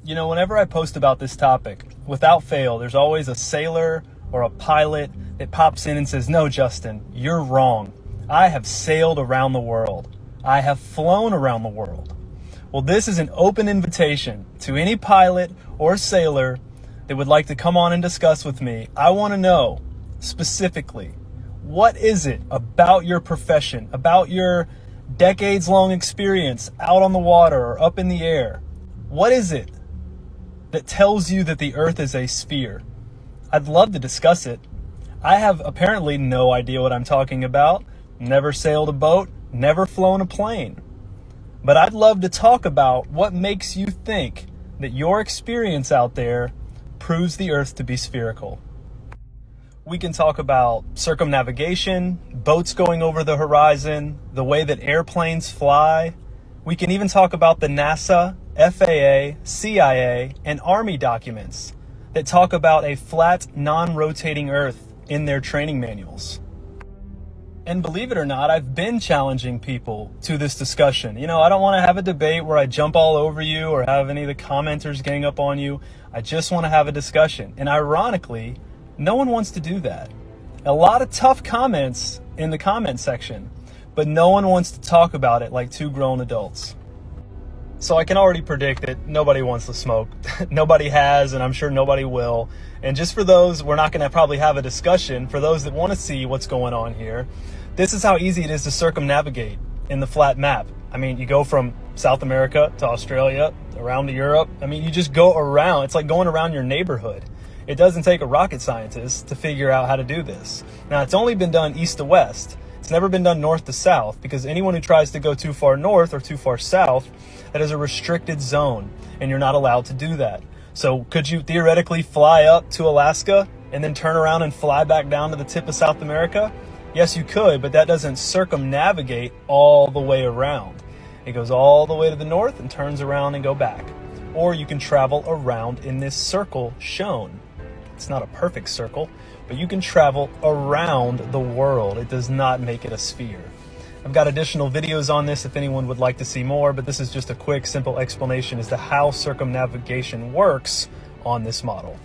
Whenever I post about this topic, without fail, there's always a sailor or a pilot that pops in and says, "No, Justin, you're wrong. I have sailed around the world. I have flown around the world." Well, this is an open invitation to any pilot or sailor that would like to come on and discuss with me. I want to know specifically, what is it about your profession, about your decades-long experience out on the water or up in the air? What is it that tells you that the earth is a sphere? I'd love to discuss it. I have apparently no idea what I'm talking about, never sailed a boat, never flown a plane. But I'd love to talk about what makes you think that your experience out there proves the earth to be spherical. We can talk about circumnavigation, boats going over the horizon, the way that airplanes fly. We can even talk about the NASA, FAA, CIA, and Army documents that talk about a flat, non-rotating Earth in their training manuals. And believe it or not, I've been challenging people to this discussion. I don't want to have a debate where I jump all over you or have any of the commenters gang up on you. I just want to have a discussion. And ironically, no one wants to do that. A lot of tough comments in the comment section, but no one wants to talk about it like two grown adults. So I can already predict that nobody wants to smoke. Nobody has, and I'm sure nobody will. And just for those, we're not going to probably have a discussion. For those that want to see what's going on here, this is how easy it is to circumnavigate in the flat map. You go from South America to Australia, around to Europe. You just go around. It's like going around your neighborhood. It doesn't take a rocket scientist to figure out how to do this. Now, it's only been done east to west. It's never been done north to south, because anyone who tries to go too far north or too far south, that is a restricted zone, and you're not allowed to do that. So could you theoretically fly up to Alaska and then turn around and fly back down to the tip of South America? Yes, you could, but that doesn't circumnavigate all the way around. It goes all the way to the north and turns around and go back. Or you can travel around in this circle shown. It's not a perfect circle, but you can travel around the world. It does not make it a sphere. I've got additional videos on this if anyone would like to see more, but this is just a quick, simple explanation as to how circumnavigation works on this model.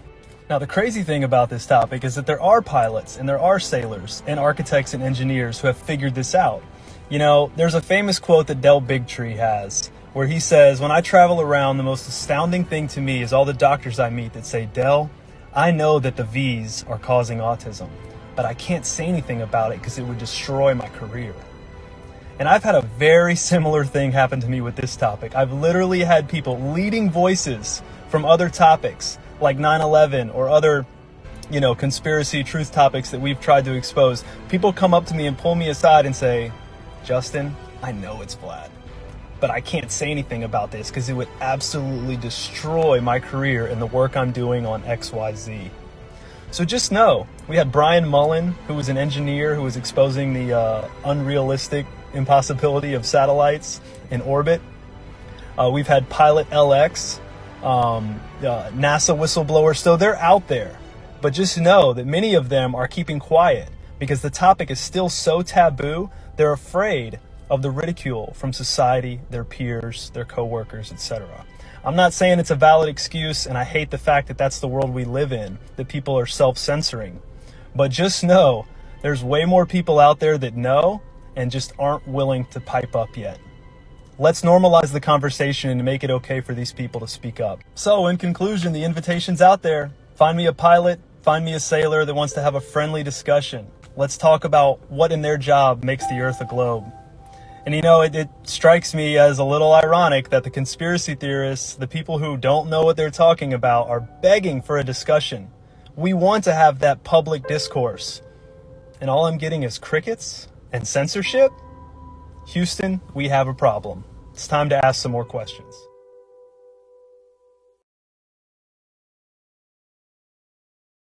Now, the crazy thing about this topic is that there are pilots and there are sailors and architects and engineers who have figured this out. There's a famous quote that Del Bigtree has, where he says, "When I travel around, the most astounding thing to me is all the doctors I meet that say, 'Del, I know that the V's are causing autism, but I can't say anything about it because it would destroy my career.'" And I've had a very similar thing happen to me with this topic. I've literally had people, leading voices from other topics like 9/11 or other, conspiracy truth topics that we've tried to expose. People come up to me and pull me aside and say, "Justin, I know it's flat, but I can't say anything about this because it would absolutely destroy my career and the work I'm doing on XYZ." So just know, we had Brian Mullen, who was an engineer who was exposing the unrealistic impossibility of satellites in orbit. We've had Pilot LX, NASA whistleblowers. So they're out there. But just know that many of them are keeping quiet because the topic is still so taboo. They're afraid of the ridicule from society, their peers, their coworkers, etc. I'm not saying it's a valid excuse, and I hate the fact that that's the world we live in, that people are self-censoring. But just know, there's way more people out there that know and just aren't willing to pipe up yet. Let's normalize the conversation and make it okay for these people to speak up. So in conclusion, the invitation's out there. Find me a pilot, find me a sailor that wants to have a friendly discussion. Let's talk about what in their job makes the earth a globe. And it strikes me as a little ironic that the conspiracy theorists, the people who don't know what they're talking about, are begging for a discussion. We want to have that public discourse. And all I'm getting is crickets and censorship? Houston, we have a problem. It's time to ask some more questions.